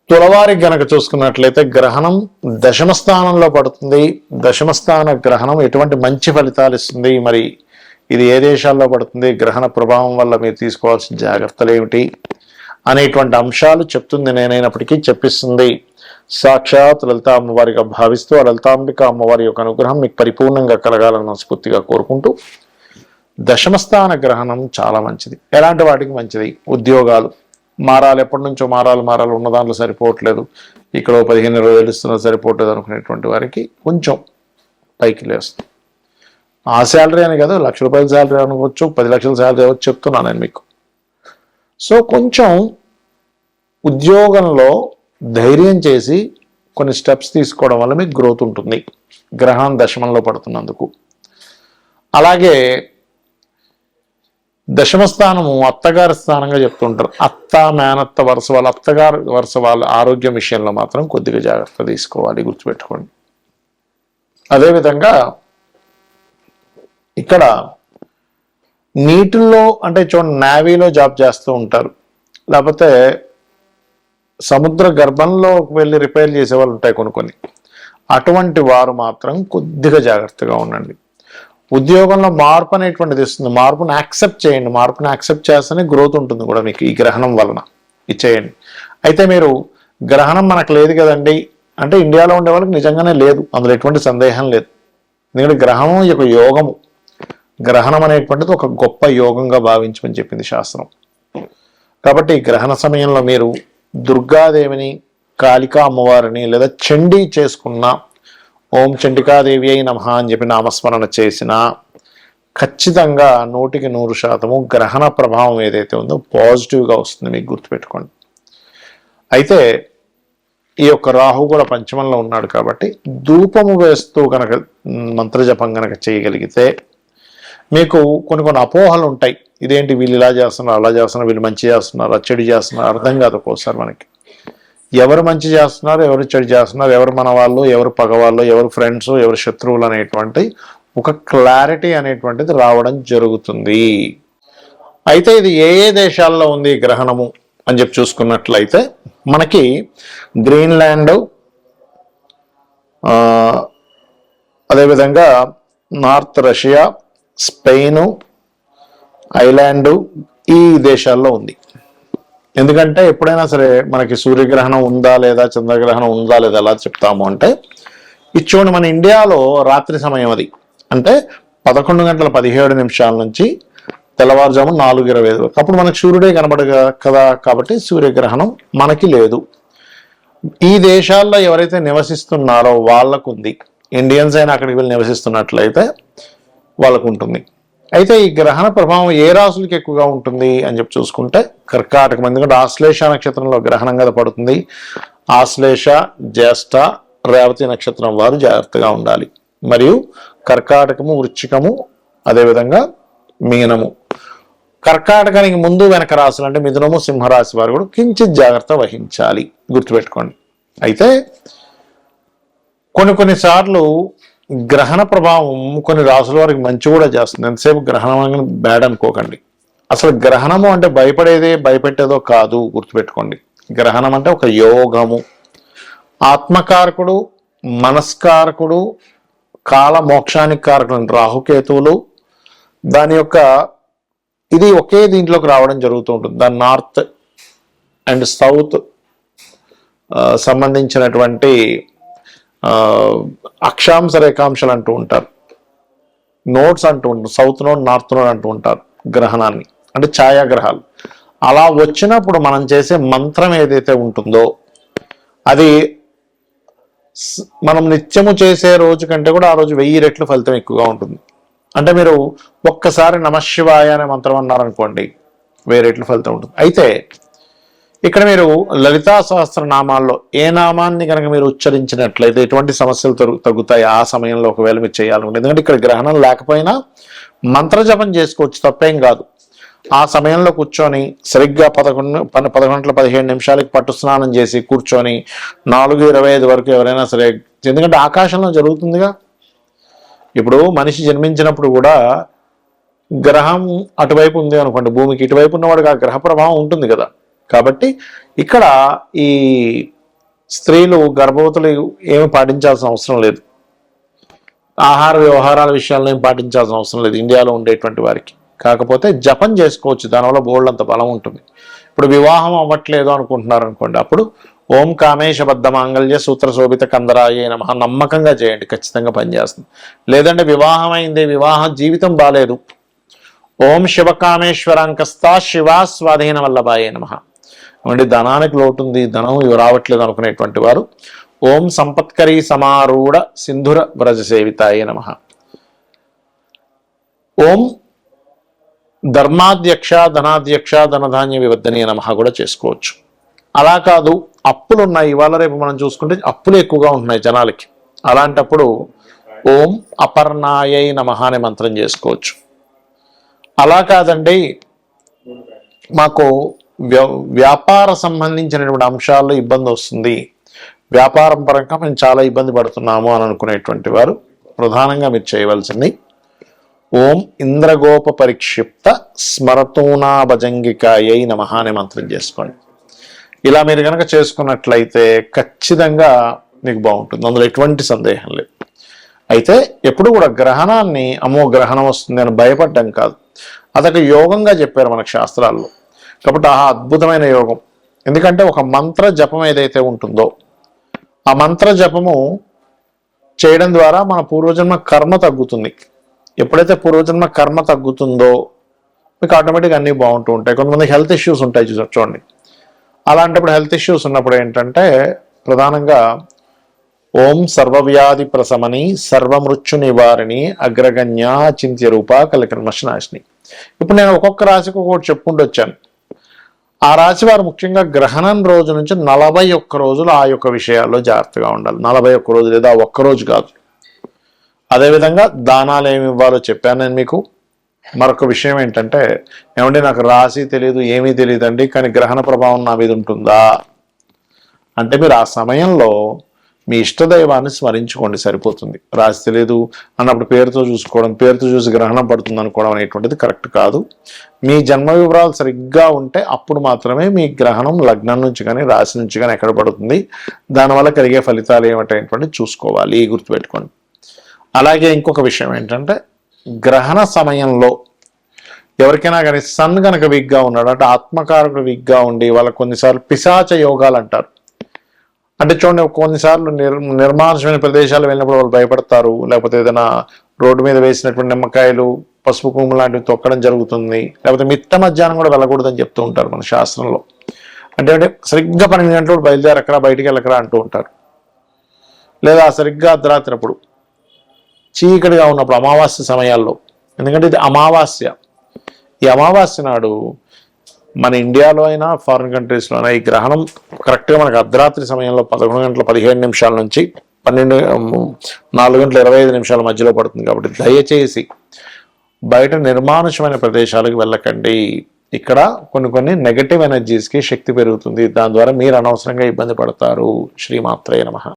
తులవారికి గనక చూసుకున్నట్లయితే గ్రహణం దశమ స్థానంలో పడుతుంది. దశమ స్థాన గ్రహణం ఎటువంటి మంచి ఫలితాలు ఇస్తుంది, మరి ఇది ఏ దేశాల్లో పడుతుంది, గ్రహణ ప్రభావం వల్ల మీరు తీసుకోవాల్సిన జాగ్రత్తలు ఏమిటి అనేటువంటి అంశాలు చెప్తుంది. నేనైనప్పటికీ చెప్పిస్తుంది సాక్షాత్ లలితా అమ్మవారిగా భావిస్తూ ఆ లలితాంబిక అమ్మవారి యొక్క అనుగ్రహం మీకు పరిపూర్ణంగా కలగాలని మనస్ఫూర్తిగా కోరుకుంటూ, దశమస్థాన గ్రహణం చాలా మంచిది. ఎలాంటి వాటికి మంచిది? ఉద్యోగాలు మారాలి, ఎప్పటి నుంచో మారాలి ఉన్న దాంట్లో సరిపోవట్లేదు, ఇక్కడ 15-20 వేలు ఇస్తున్నా సరిపోవట్లేదు అనుకునేటువంటి వారికి కొంచెం పైకి లేస్తుంది. ఆ శాలరీ అని కదా, ₹1,00,000 శాలరీ అనుకోవచ్చు, 10 లక్షల శాలరీ అవ్వచ్చు, చెప్తున్నాను నేను మీకు. సో కొంచెం ఉద్యోగంలో ధైర్యం చేసి కొన్ని స్టెప్స్ తీసుకోవడం వల్ల మీకు గ్రోత్ ఉంటుంది గ్రహణం దశమంలో పడుతున్నందుకు. అలాగే దశమ స్థానము అత్తగారి స్థానంగా చెప్తుంటారు. అత్త మేనత్త వరుస వాళ్ళ, అత్తగారు వరుస వాళ్ళ ఆరోగ్యం విషయంలో మాత్రం కొద్దిగా జాగ్రత్త తీసుకోవాలి, గుర్తుపెట్టుకోండి. అదేవిధంగా ఇక్కడ నీటిల్లో అంటే చూడండి, నేవీలో జాబ్ చేస్తూ ఉంటారు, లేకపోతే సముద్ర గర్భంలో వెళ్ళి రిపేర్ చేసే వాళ్ళు ఉంటాయి కొన్ని. అటువంటి వారు మాత్రం కొద్దిగా జాగ్రత్తగా ఉండండి. ఉద్యోగంలో మార్పు అనేటువంటిది ఇస్తుంది, మార్పును యాక్సెప్ట్ చేయండి. మార్పును యాక్సెప్ట్ చేస్తేనే గ్రోత్ ఉంటుంది కూడా మీకు ఈ గ్రహణం వలన. ఇచ్చేయండి. అయితే మీరు గ్రహణం మనకు లేదు కదండి అంటే ఇండియాలో ఉండే వాళ్ళకి నిజంగానే లేదు, అందులో ఎటువంటి సందేహం లేదు. ఎందుకంటే గ్రహణం యొక్క యోగము, గ్రహణం అనేటువంటిది ఒక గొప్ప యోగంగా భావించమని చెప్పింది శాస్త్రం. కాబట్టి గ్రహణ సమయంలో మీరు దుర్గాదేవిని, కాళికా అమ్మవారిని లేదా చండీ చేసుకున్న, ఓం చండికాదేవి అయి నమః అని చెప్పి నామస్మరణ చేసిన ఖచ్చితంగా 100% గ్రహణ ప్రభావం ఏదైతే ఉందో పాజిటివ్గా వస్తుంది, మీకు గుర్తుపెట్టుకోండి. అయితే ఈ యొక్క రాహు కూడా పంచమంలో ఉన్నాడు కాబట్టి ధూపము వేస్తూ కనుక మంత్రజపం కనుక చేయగలిగితే మీకు కొన్ని అపోహలు ఉంటాయి. ఇదేంటి వీళ్ళు ఇలా చేస్తున్నారు, అలా చేస్తున్నారు, వీళ్ళు మంచి చేస్తున్నారు, చెడు చేస్తున్నారు, అర్థం కాదు ఒక్కోసారి మనకి. ఎవరు మంచి చేస్తున్నారు, ఎవరు చెడు చేస్తున్నారు, ఎవరు మన వాళ్ళు, ఎవరు పగవాళ్ళు, ఎవరు ఫ్రెండ్స్, ఎవరు శత్రువులు అనేటువంటి ఒక క్లారిటీ అనేటువంటిది రావడం జరుగుతుంది. అయితే ఇది ఏ దేశాల్లో ఉంది గ్రహణము అని చెప్పి చూసుకున్నట్లయితే మనకి గ్రీన్లాండ్, అదేవిధంగా నార్త్ రష్యా, స్పెయిన్, ఐలాండ్, ఈ దేశాల్లో ఉంది. ఎందుకంటే ఎప్పుడైనా సరే మనకి సూర్యగ్రహణం ఉందా లేదా, చంద్రగ్రహణం ఉందా లేదా ఎలా చెప్తాము అంటే, ఇచ్చోండి మన ఇండియాలో రాత్రి సమయం అది, అంటే 11:17 నుంచి తెల్లవారుజాము 4:25 వరకు, అప్పుడు మనకు సూర్యుడే కనబడదు కదా, కాబట్టి సూర్యగ్రహణం మనకి లేదు. ఈ దేశాల్లో ఎవరైతే నివసిస్తున్నారో వాళ్ళకు ఉంది. ఇండియన్స్ అయినా అక్కడికి వెళ్ళి నివసిస్తున్నట్లయితే వాళ్ళకు ఉంటుంది. అయితే ఈ గ్రహణ ప్రభావం ఏ రాశులకి ఎక్కువగా ఉంటుంది అని చెప్పి చూసుకుంటే కర్కాటకం, ఎందుకంటే ఆశ్లేష నక్షత్రంలో గ్రహణం కదా పడుతుంది. ఆశ్లేష, జ్యేష్ఠ, రేవతి నక్షత్రం వారు జాగ్రత్తగా ఉండాలి. మరియు కర్కాటకము, వృశ్చికము, అదేవిధంగా మీనము. కర్కాటకానికి ముందు వెనక రాశులు అంటే మిథునము, సింహరాశి వారు కూడా కించిత్ జాగ్రత్త వహించాలి, గుర్తుపెట్టుకోండి. అయితే కొన్నిసార్లు గ్రహణ ప్రభావం కొన్ని రాసుల వారికి మంచి కూడా చేస్తుంది. ఎంతసేపు గ్రహణం అని బ్యాడ్ అనుకోకండి. అసలు గ్రహణము అంటే భయపడేదే భయపెట్టేదో కాదు, గుర్తుపెట్టుకోండి. గ్రహణం అంటే ఒక యోగము, ఆత్మకారకుడు, మనస్కారకుడు, కాల మోక్షానికి కారకుడు రాహుకేతువులు. దాని యొక్క ఇది ఒకే దీంట్లోకి రావడం జరుగుతూ ఉంటుంది. దాని నార్త్ అండ్ సౌత్ సంబంధించినటువంటి అక్షాంశ రేఖాంశాలు అంటూ ఉంటారు, నోట్స్ అంటూ ఉంటారు, సౌత్ నోడ్, నార్త్ నోడ్ అంటూ ఉంటారు గ్రహణాన్ని, అంటే ఛాయాగ్రహాలు. అలా వచ్చినప్పుడు మనం చేసే మంత్రం ఏదైతే ఉంటుందో అది మనం నిత్యము చేసే రోజు కంటే కూడా ఆ రోజు 1000 రెట్లు ఫలితం ఎక్కువగా ఉంటుంది. అంటే మీరు ఒక్కసారి నమశివాయ అనే మంత్రం అన్నారనుకోండి, 1000 రెట్లు ఫలితం ఉంటుంది. అయితే ఇక్కడ మీరు లలితా సహస్రనామాల్లో ఏ నామాన్ని కనుక మీరు ఉచ్చరించినట్లయితే ఎటువంటి సమస్యలు తగ్గుతాయి ఆ సమయంలో ఒకవేళ మీరు చేయాలనుకుంటే. ఎందుకంటే ఇక్కడ గ్రహణం లేకపోయినా మంత్రజపం చేసుకోవచ్చు, తప్పేం కాదు. ఆ సమయంలో కూర్చొని సరిగ్గా 11:15 పట్టు స్నానం చేసి కూర్చొని 4:25 వరకు ఎవరైనా సరే, ఎందుకంటే ఆకాశంలో జరుగుతుందిగా. ఇప్పుడు మనిషి జన్మించినప్పుడు కూడా గ్రహం అటువైపు ఉంది అనుకోండి, భూమికి ఇటువైపు ఉన్నవాడికి ఆ గ్రహ ప్రభావం ఉంటుంది కదా. కాబట్టి ఇక్కడ ఈ స్త్రీలు గర్భవతులు ఏమి పాటించాల్సిన అవసరం లేదు, ఆహార వ్యవహారాల విషయాల్లో ఏం పాటించాల్సిన అవసరం లేదు ఇండియాలో ఉండేటువంటి వారికి. కాకపోతే జపం చేసుకోవచ్చు, దానివల్ల బోల్డ్ బలం ఉంటుంది. ఇప్పుడు వివాహం అవ్వట్లేదు అనుకుంటున్నారు అనుకోండి, అప్పుడు ఓం కామేశబద్ధ మాంగళ్య సూత్ర శోభిత కందరాయ నమః నమ్మకంగా చేయండి, ఖచ్చితంగా పనిచేస్తుంది. లేదంటే వివాహం అయింది, వివాహ జీవితం బాలేదు, ఓం శివకామేశ్వరాంకస్తా శివా స్వాధీన వల్లభాయ నమః. అంటే ధనానికి లోటుంది, ధనం రావట్లేదు అనుకునేటువంటి వారు ఓం సంపత్కరీ సమారూఢ సింధుర వ్రజ సేవితాయ నమః, ఓం ధర్మాధ్యక్ష ధనాధ్యక్ష ధనధాన్య వివర్ధనీయ నమః కూడా చేసుకోవచ్చు. అలా కాదు అప్పులు ఉన్నాయి, ఇవాళ రేపు మనం చూసుకుంటే అప్పులు ఎక్కువగా ఉంటున్నాయి జనాలకి, అలాంటప్పుడు ఓం అపర్ణాయై నమః అనే మంత్రం చేసుకోవచ్చు. అలా కాదండి మాకు వ్యాపార సంబంధించినటువంటి అంశాల్లో ఇబ్బంది వస్తుంది, వ్యాపారం పరంగా మేము చాలా ఇబ్బంది పడుతున్నాము అని అనుకునేటువంటి వారు ప్రధానంగా మీరు చేయవలసింది ఓం ఇంద్రగోప పరిక్షిప్త స్మరతూనా భజంగికాయై నమః అనే మంత్రం చేసుకోండి. ఇలా మీరు కనుక చేసుకున్నట్లయితే ఖచ్చితంగా మీకు బాగుంటుంది, అందులో ఎటువంటి సందేహం లేదు. అయితే ఎప్పుడు కూడా గ్రహణాన్ని అమ్మో గ్రహణం వస్తుంది అని భయపడ్డం కాదు, అదొక యోగంగా చెప్పారు మనకు శాస్త్రాల్లో. కాబట్టి ఆ అద్భుతమైన యోగం, ఎందుకంటే ఒక మంత్ర జపం ఏదైతే ఉంటుందో ఆ మంత్ర జపము చేయడం ద్వారా మన పూర్వజన్మ కర్మ తగ్గుతుంది. ఎప్పుడైతే పూర్వజన్మ కర్మ తగ్గుతుందో మీకు ఆటోమేటిక్గా అన్నీ బాగుంటూ ఉంటాయి. కొంతమంది హెల్త్ ఇష్యూస్ ఉంటాయి చూడండి, అలాంటప్పుడు హెల్త్ ఇష్యూస్ ఉన్నప్పుడు ఏంటంటే ప్రధానంగా ఓం సర్వవ్యాధి ప్రశమని సర్వమృత్యు నివారిణి అగ్రగణ్య చింత్య రూప కలికర్మశనాశిని. ఇప్పుడు నేను ఒక్కొక్క రాశికి ఒక్కొక్కటి చెప్పుకుంటూ వచ్చాను. ఆ రాశి వారు ముఖ్యంగా గ్రహణం రోజు నుంచి 41 రోజులు ఆ యొక్క విషయాల్లో జాగ్రత్తగా ఉండాలి. 41 రోజులు లేదా ఒక్కరోజు కాదు. అదేవిధంగా దానాలు ఏమి ఇవ్వాలో చెప్పాను నేను మీకు. మరొక విషయం ఏంటంటే, ఏమంటే నాకు రాశి తెలియదు ఏమీ తెలియదండి కానీ గ్రహణ ప్రభావం నా మీద ఉంటుందా అంటే, మీరు ఆ సమయంలో మీ ఇష్టదైవాన్ని స్మరించుకోండి సరిపోతుంది. రాశి తెలియదు అన్నప్పుడు పేరుతో చూసుకోవడం, పేరుతో చూసి గ్రహణం పడుతుంది అనుకోవడం అనేటువంటిది కరెక్ట్ కాదు. మీ జన్మ వివరాలు సరిగ్గా ఉంటే అప్పుడు మాత్రమే మీ గ్రహణం లగ్నం నుంచి కానీ రాశి నుంచి కానీ ఎక్కడ పడుతుంది, దానివల్ల కలిగే ఫలితాలు ఏమిటనేటువంటిది చూసుకోవాలి, గుర్తుపెట్టుకోండి. అలాగే ఇంకొక విషయం ఏంటంటే, గ్రహణ సమయంలో ఎవరికైనా కానీ సన్ కనుక వీక్గా ఉన్నాడు అంటే ఆత్మకారకుడు వీక్గా ఉండి వాళ్ళకు కొన్నిసార్లు పిశాచ యోగాలు అంటారు. అంటే చూడండి, కొన్నిసార్లు నిర్మానుషమైన ప్రదేశాలు వెళ్ళినప్పుడు వాళ్ళు భయపడతారు, లేకపోతే ఏదైనా రోడ్డు మీద వేసినటువంటి నిమ్మకాయలు పసుపు కుంకుమ లాంటివి తొక్కడం జరుగుతుంది, లేకపోతే మిట్ట మధ్యాహ్నం కూడా వెళ్ళకూడదని చెప్తూ ఉంటారు మన శాస్త్రంలో. అంటే సరిగ్గా 12 గంటలు బయలుదేరకరా బయటికి వెళ్ళకరా అంటూ ఉంటారు. లేదా సరిగ్గా అర్ధరాత్రి అప్పుడు చీకటిగా ఉన్నప్పుడు అమావాస్య సమయాల్లో, ఎందుకంటే ఇది అమావాస్య. ఈ అమావాస్య నాడు మన ఇండియాలో అయినా ఫారిన్ కంట్రీస్లో అయినా ఈ గ్రహణం కరెక్ట్గా మనకు అర్ధరాత్రి సమయంలో 11:15 నుంచి 4:25 మధ్యలో పడుతుంది. కాబట్టి దయచేసి బయట నిర్మానుషమైన ప్రదేశాలకు వెళ్ళకండి. ఇక్కడ కొన్ని నెగటివ్ ఎనర్జీస్కి శక్తి పెరుగుతుంది, దాని ద్వారా మీరు అనవసరంగా ఇబ్బంది పడతారు. శ్రీమాత్రే నమః.